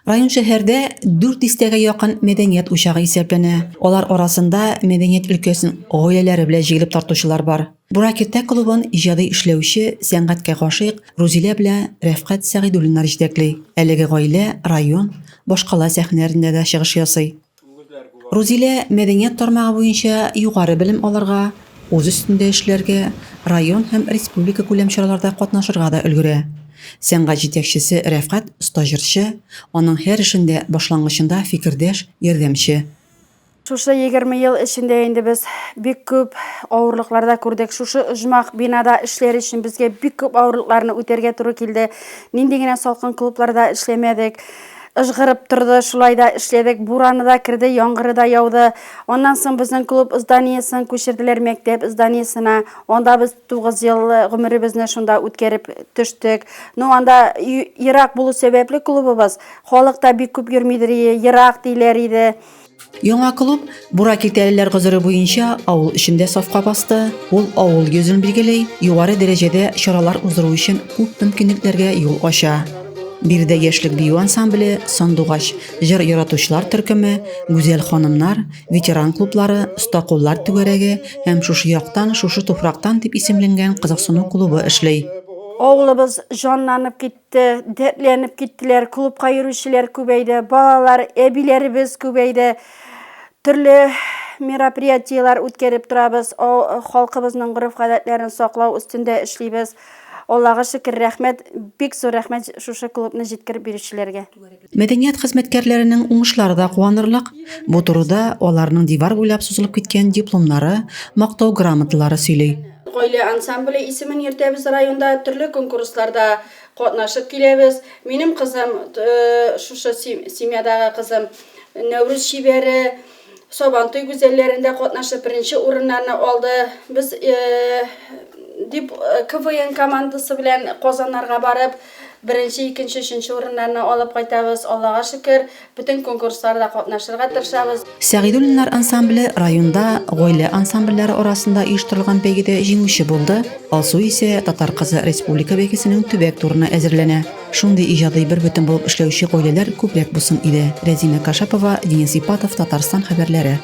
Район шәһәрдә 400-гә якын мәдәният учагы исәпләнә. Алар арасында мәдәният өлкәсен гаиләләре белән җыелып тартучылар бар. Буракиртә клубын иҗади эшләүче, сәнгатькә гашыйк Рузилә белән Рәфкать Сәгыйдуллиннар җитәкли. Әлеге гаилә район башкала сәхнәләрендә дә чыгыш ясый. Рузилә мәдәният тармагы буенча югары белем алырга, үз өстендә эшләргә, район һәм республика күләм чараларда катнашырга да өлгерә. Сәнгать җитәкчесе Рәфкать стажерчы, аның һәр эшендә башлангычында фикердәш, ярдәмче. Шушы 20 ел эчендә инде без бик күп авырлыкларда күрдек. Шушы оҗмах бинада эшләр өчен безгә бик күп авырлыкларны үтәргә туры килде. Нинди генә салкын клубларда эшләмәдек. Ыжгырып торды, шулай да эшләдек. Бураны да кирде, яңгыры да яуды. Аннан соң безнең клуб зданиесен күчерделәр мәктәп зданиесенә. Анда без 9 ел гомеребезне шунда үткәреп төштек. Анда ерак булу сәбәпле клубыбыз халыкта бик күп йөрмидер, ерак диләр иде. Яңа клуб Буракиртәлеләр гозыры буенча авыл эчендә сафка басты. Ул авыл йөзен билгеләй, югары дәрәҗәдә чаралар уздыру өчен күп мөмкинлекләргә юл ача. Биредә яшьлек бию ансамбле, сандугач, җыр яратучылар төркеме, гүзәл ханымнар, ветеран клублары, оста куллар түгәрәге һәм шушы яктан, шушы туфрактан дип исемләнгән кызыксыну клубы эшли. Авылыбыз җанланып китте, дәртләнеп киттеләр, клубка йөрүчеләр күбәйде, балалар, әбиләребез күбәйде. Төрле мероприятиялар үткәреп торабыз, халкыбызның гореф-гадәтләрен саклау өстендә эшлибез. Аллага шөкер, рәхмәт, бик зур рәхмәт шушы клубны җиткереп бирүчеләргә. Мәдәният хезмәткәрләренең уңышлары да куанырлык. Бу турыда аларның дивар буйлап сузылып киткән дипломнары, мактау грамоталары сөйли. Гаилә ансамбле исемен йөртәбез районда, төрле конкурсларда катнашып киләбез. Минем кызым, шушы семьядагы кызым, Нәүрүз шибәре, Сабантуй гүзәлләрендә катнашып беренче урыннарны алды. Без КВН командасы белән Казаннарга барып, беренче, икенче, өченче урыннарны алып кайтабыз. Аллага шөкер, бүтән конкурсларда катнашырга тырышабыз. Сәгыйдуллиннар ансамбле районда гаилә ансамбльләре арасында оештырылган бәйгедә җиңүче булды. Алсу исә Татар кызы республика бәйгесенең төбәк турына әзерләнә. Шундый иҗади бер бөтен булып эшләүче гаиләләр күбрәк булсын иде. Рәзинә Кашапова, Денис Ипатов, Татарстан хәбәрләре.